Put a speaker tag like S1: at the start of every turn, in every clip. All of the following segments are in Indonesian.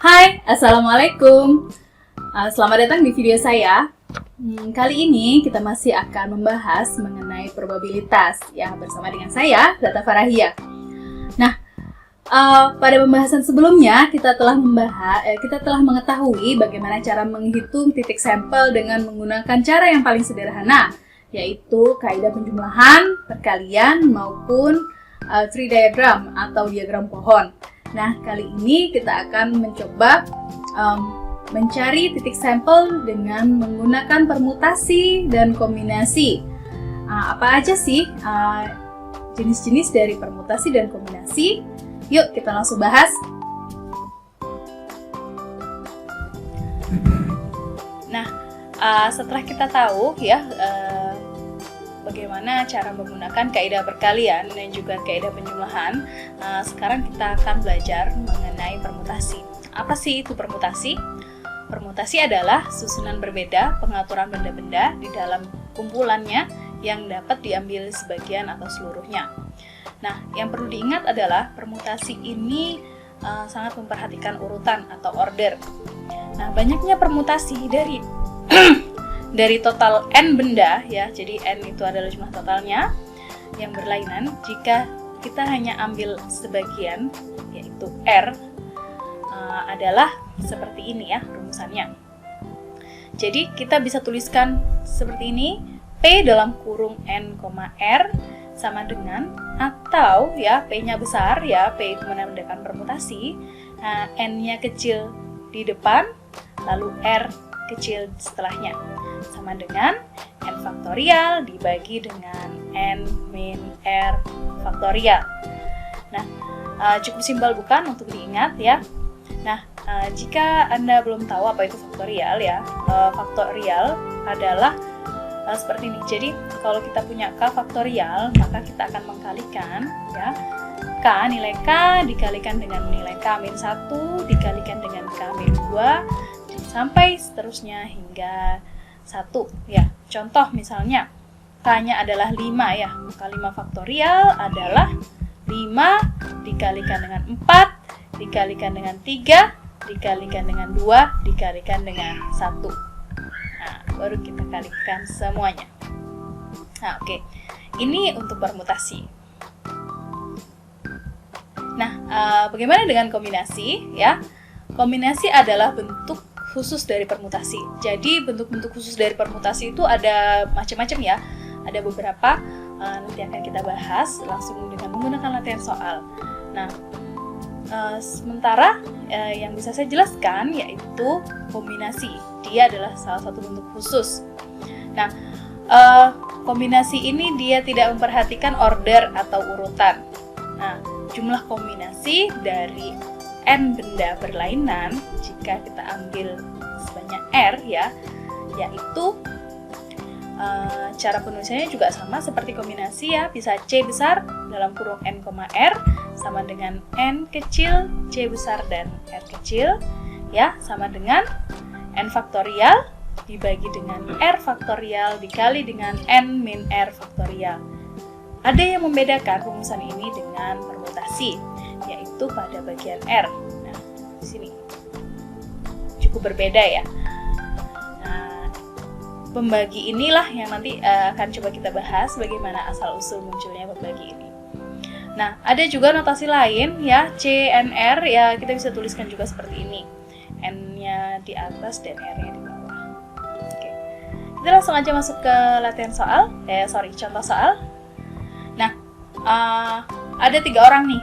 S1: Hai, Assalamualaikum. Selamat datang di video saya. Kali ini kita masih akan membahas mengenai probabilitas ya bersama dengan saya, Data Farahia. Nah, pada pembahasan sebelumnya kita telah mengetahui bagaimana cara menghitung titik sampel dengan menggunakan cara yang paling sederhana, yaitu kaidah penjumlahan, perkalian maupun tree diagram atau diagram pohon. Nah, kali ini kita akan mencoba mencari titik sampel dengan menggunakan permutasi dan kombinasi. Apa aja sih jenis-jenis dari permutasi dan kombinasi? Yuk kita langsung bahas. Nah, setelah kita tahu ya bagaimana cara menggunakan kaidah perkalian dan juga kaidah penjumlahan, sekarang kita akan belajar mengenai permutasi. Apa sih itu permutasi? Permutasi adalah susunan berbeda pengaturan benda-benda di dalam kumpulannya yang dapat diambil sebagian atau seluruhnya. Nah, yang perlu diingat adalah permutasi ini sangat memperhatikan urutan atau order. Nah, banyaknya permutasi dari total n benda ya, jadi n itu adalah jumlah totalnya yang berlainan. Jika kita hanya ambil sebagian, yaitu r, adalah seperti ini ya rumusannya. Jadi kita bisa tuliskan seperti ini, P dalam kurung n, r sama dengan, atau ya P-nya besar ya, P itu menandakan permutasi, n-nya kecil di depan, lalu r kecil setelahnya, sama dengan n faktorial dibagi dengan n min r faktorial. Nah, cukup simpel bukan untuk diingat ya. Nah, jika Anda belum tahu apa itu faktorial ya, faktorial adalah seperti ini. Jadi, kalau kita punya k faktorial, maka kita akan mengkalikan ya, nilai k dikalikan dengan nilai k min 1 dikalikan dengan k min 2 sampai seterusnya hingga 1 ya. Contoh misalnya k-nya adalah 5 ya, maka 5 faktorial adalah 5 dikalikan dengan 4 dikalikan dengan 3 dikalikan dengan 2 dikalikan dengan 1. Nah, baru kita kalikan semuanya. Nah, oke. Ini untuk permutasi. Nah, bagaimana dengan kombinasi ya? Kombinasi adalah bentuk khusus dari permutasi. Jadi bentuk-bentuk khusus dari permutasi itu ada macam-macam ya. Ada beberapa, nanti akan kita bahas langsung dengan menggunakan latihan soal. Nah, sementara yang bisa saya jelaskan yaitu kombinasi. Dia adalah salah satu bentuk khusus. Nah, kombinasi ini dia tidak memperhatikan order atau urutan. Nah, jumlah kombinasi dari n benda berlainan, jika kita ambil sebanyak r ya, yaitu cara penulisannya juga sama seperti kombinasi ya, bisa c besar dalam kurung n, r sama dengan n kecil, c besar dan r kecil ya, sama dengan n faktorial dibagi dengan r faktorial dikali dengan n min r faktorial. Ada yang membedakan rumusan ini dengan permutasi, yaitu pada bagian R. Nah, di sini cukup berbeda ya. Nah, pembagi inilah yang nanti akan coba kita bahas bagaimana asal-usul munculnya pembagi ini. Nah, ada juga notasi lain ya, C, N, R ya, kita bisa tuliskan juga seperti ini. N-nya di atas dan R-nya di bawah. Oke. Kita langsung aja masuk ke latihan soal, contoh soal. Nah, ada 3 orang nih.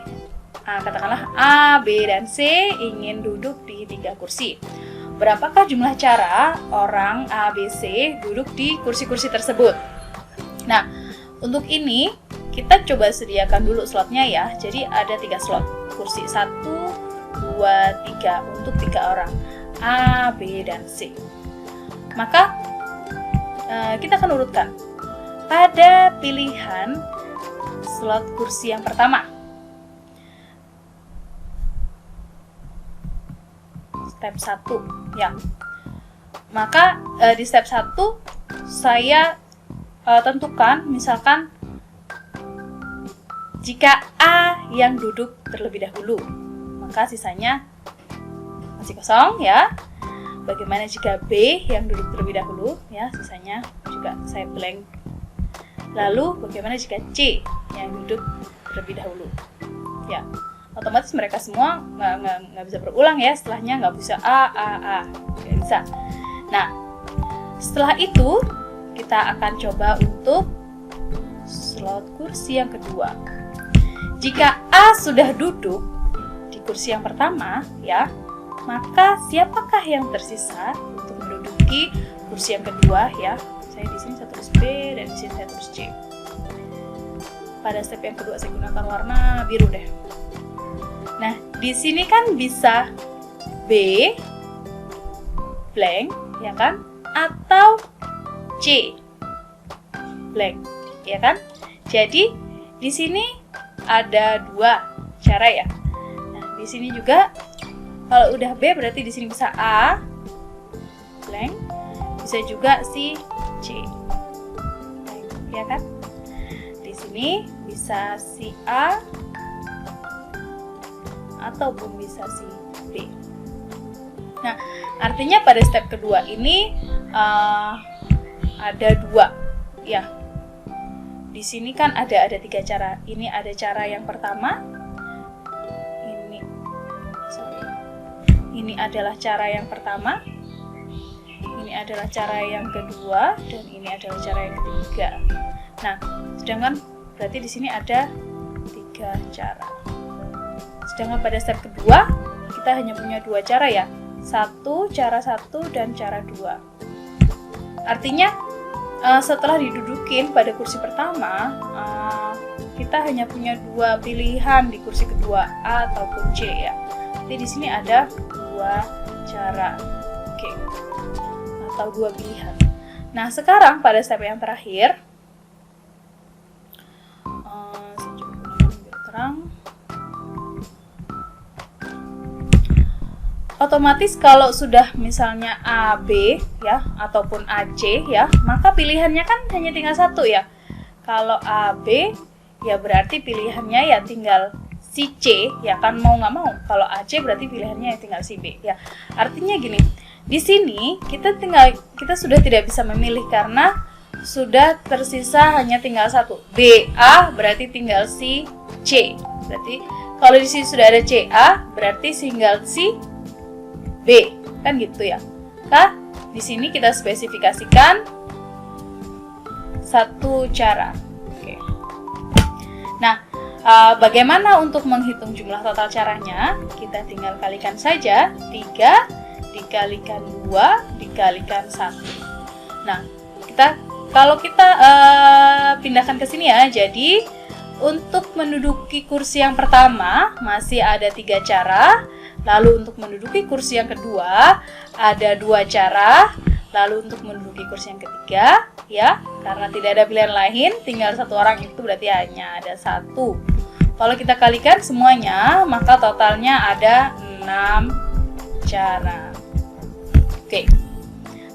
S1: Katakanlah A, B, dan C ingin duduk di 3 kursi. Berapakah jumlah cara orang A, B, C duduk di kursi-kursi tersebut? Nah, untuk ini kita coba sediakan dulu slotnya ya. Jadi ada 3 slot. Kursi 1, 2, 3 untuk 3 orang. A, B, dan C. Maka kita akan urutkan. Pada pilihan slot kursi yang pertama, step 1 ya, maka di step 1 saya tentukan misalkan jika A yang duduk terlebih dahulu, maka sisanya masih kosong ya. Bagaimana jika B yang duduk terlebih dahulu ya, sisanya juga saya blank. Lalu bagaimana jika C yang duduk terlebih dahulu ya, otomatis mereka semua nggak bisa berulang ya, setelahnya nggak bisa A, nggak bisa. Nah, setelah itu kita akan coba untuk slot kursi yang kedua. Jika A sudah duduk di kursi yang pertama ya, maka siapakah yang tersisa untuk menduduki kursi yang kedua ya? Saya di sini saya tulis B dan di sini saya tulis C. Pada step yang kedua saya gunakan warna biru deh. Nah, di sini kan bisa B blank ya kan, atau C blank ya kan? Jadi di sini ada dua cara ya. Nah, di sini juga kalau udah B berarti di sini bisa A blank, bisa juga si C blank, ya kan? Di sini bisa si A ataupun bisa si B. Nah, artinya pada step kedua ini ada dua ya. Di sini kan ada 3 cara. Ini ada cara yang pertama. Ini adalah cara yang pertama. Ini adalah cara yang kedua dan ini adalah cara yang ketiga. Nah, sedangkan berarti di sini ada 3 cara. Sedangkan pada step kedua kita hanya punya 2 cara ya. Cara 1 dan cara 2. Artinya setelah didudukin pada kursi pertama, kita hanya punya 2 pilihan di kursi kedua, A ataupun C ya. Jadi di sini ada 2 cara, oke, atau 2 pilihan. Nah, sekarang pada step yang terakhir, saya coba gunakan biar terang. Otomatis kalau sudah misalnya A, B ya, ataupun A, C ya, maka pilihannya kan hanya tinggal 1 ya. Kalau A, B ya berarti pilihannya ya tinggal si C ya kan, mau nggak mau. Kalau A, C berarti pilihannya ya tinggal si B ya. Artinya gini, di sini kita sudah tidak bisa memilih karena sudah tersisa hanya tinggal 1. B, A berarti tinggal si C. Berarti kalau di sini sudah ada C, A berarti tinggal si B, kan gitu ya. Nah, di sini kita spesifikasikan 1 cara. Oke. Nah, bagaimana untuk menghitung jumlah total caranya? Kita tinggal kalikan saja 3 dikalikan 2 dikalikan 1. Nah, kalau kita pindahkan ke sini ya. Jadi, untuk menduduki kursi yang pertama masih ada 3 cara. Lalu untuk menduduki kursi yang kedua ada 2 cara. Lalu untuk menduduki kursi yang ketiga ya, karena tidak ada pilihan lain, tinggal 1 orang itu berarti hanya ada 1. Kalau kita kalikan semuanya, maka totalnya ada 6 cara. Oke,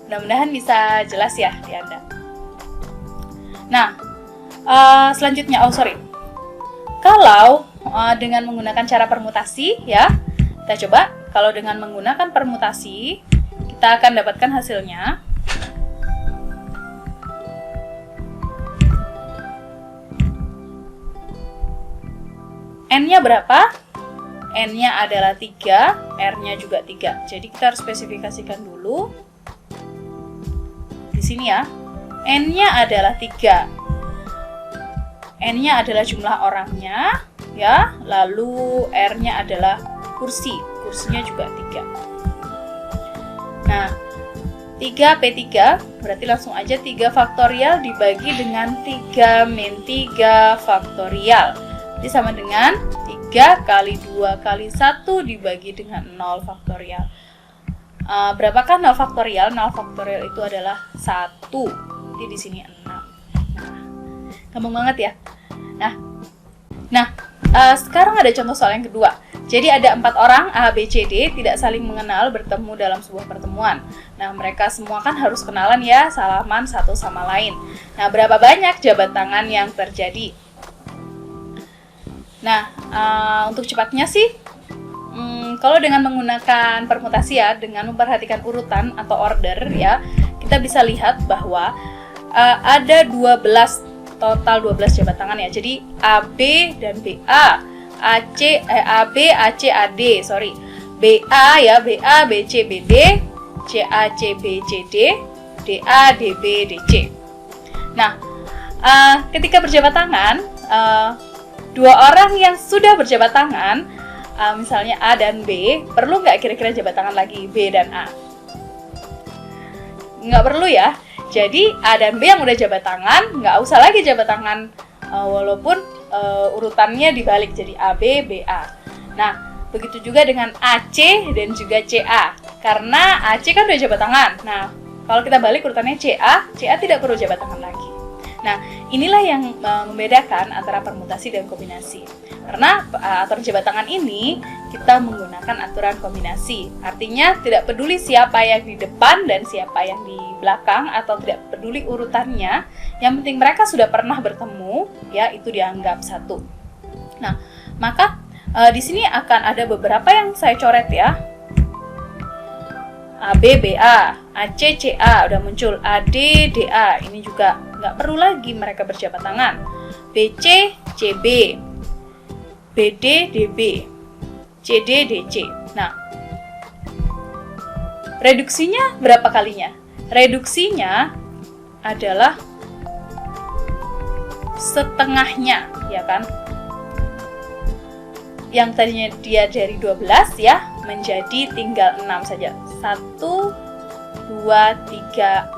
S1: mudah-mudahan bisa jelas ya di Anda. Nah, selanjutnya, kalau dengan menggunakan cara permutasi ya, kita coba. Kalau dengan menggunakan permutasi, kita akan dapatkan hasilnya. N-nya berapa? N-nya adalah 3, R-nya juga 3. Jadi kita harus spesifikasikan dulu. Di sini ya. N-nya adalah 3. N-nya adalah jumlah orangnya, ya. Lalu R-nya adalah kursinya juga 3. Nah, 3P3 berarti langsung aja 3 faktorial dibagi dengan 3 min 3 faktorial. Jadi sama dengan 3 kali 2 kali 1 dibagi dengan 0 faktorial. Berapakah 0 faktorial? 0 faktorial itu adalah 1. Jadi di sini 6. Nah, gampang banget ya. Nah, sekarang ada contoh soal yang kedua. Jadi ada 4 orang A, B, C, D tidak saling mengenal bertemu dalam sebuah pertemuan. Nah, mereka semua kan harus kenalan ya, salaman satu sama lain. Nah, berapa banyak jabat tangan yang terjadi? Nah, untuk cepatnya sih, Kalau dengan menggunakan permutasi ya, dengan memperhatikan urutan atau order ya, kita bisa lihat bahwa ada 12 jabat tangan ya. Jadi AB dan BA, AB, AC, AD, BA ya, BA, BC, BD, CA, CB, CD, DA, DB, DC. Nah, ketika berjabat tangan, dua orang yang sudah berjabat tangan, misalnya A dan B, perlu nggak kira-kira jabat tangan lagi B dan A? Nggak perlu ya. Jadi A dan B yang udah jabat tangan, nggak usah lagi jabat tangan walaupun urutannya dibalik jadi AB, BA. Nah, begitu juga dengan AC dan juga CA. Karena AC kan udah jabat tangan. Nah, kalau kita balik urutannya CA tidak perlu jabat tangan lagi. Nah, inilah yang membedakan antara permutasi dan kombinasi. Karena aturan jabat tangan ini kita menggunakan aturan kombinasi. Artinya tidak peduli siapa yang di depan dan siapa yang di belakang, atau tidak peduli urutannya, yang penting mereka sudah pernah bertemu, ya itu dianggap satu. Nah, maka di sini akan ada beberapa yang saya coret ya. AB, BA, AC, CA udah muncul, AD, DA, ini juga nggak perlu lagi mereka berjabat tangan. BC, CB, BD, DB, CD, DC. Nah, reduksinya berapa kalinya? Reduksinya adalah setengahnya, ya kan? Yang tadinya dia dari 12 ya, menjadi tinggal 6 saja. 1, 2, 3,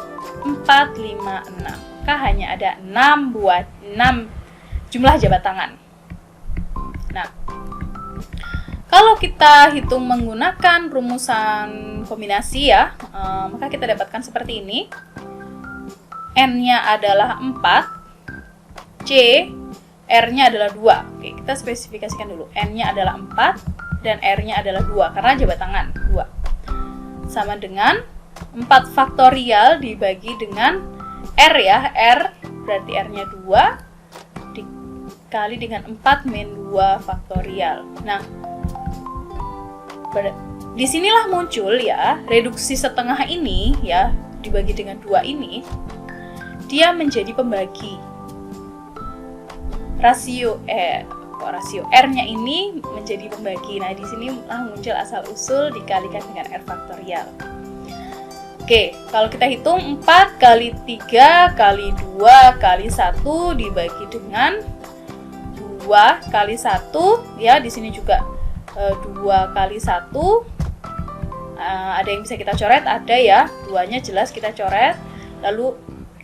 S1: 4, 5, 6. Maka hanya ada 6 jumlah jabat tangan. Nah, kalau kita hitung menggunakan rumusan kombinasi ya, maka kita dapatkan seperti ini. N-nya adalah 4, C, R-nya adalah 2. Oke, kita spesifikasikan dulu. N-nya adalah 4 dan R-nya adalah 2 karena jabat tangan 2. Sama dengan 4 faktorial dibagi dengan R ya. R berarti R-nya 2 dikali dengan 4 min 2 faktorial. Nah, disinilah muncul ya reduksi setengah ini ya, dibagi dengan 2 ini, dia menjadi pembagi. Rasio R-nya ini menjadi pembagi. Nah, di sini muncul asal usul dikalikan dengan R faktorial. Oke, kalau kita hitung 4 kali 3 kali 2 kali 1 dibagi dengan 2 kali 1 ya, di sini juga 2 kali 1. Ada yang bisa kita coret, ada ya. 2-nya jelas kita coret. Lalu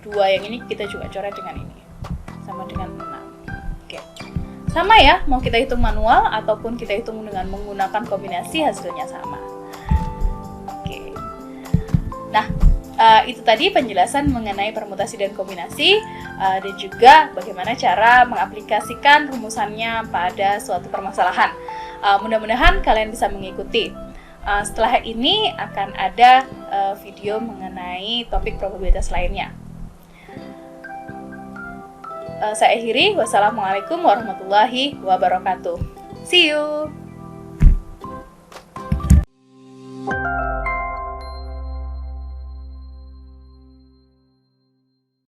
S1: 2 yang ini kita juga coret dengan ini. Sama dengan 6. Oke. Sama ya, mau kita hitung manual ataupun kita hitung dengan menggunakan kombinasi, hasilnya sama. Oke. Nah, itu tadi penjelasan mengenai permutasi dan kombinasi, dan juga bagaimana cara mengaplikasikan rumusannya pada suatu permasalahan. Mudah-mudahan kalian bisa mengikuti. Setelah ini akan ada video mengenai topik probabilitas lainnya. Saya akhiri. Wassalamualaikum warahmatullahi wabarakatuh. See you!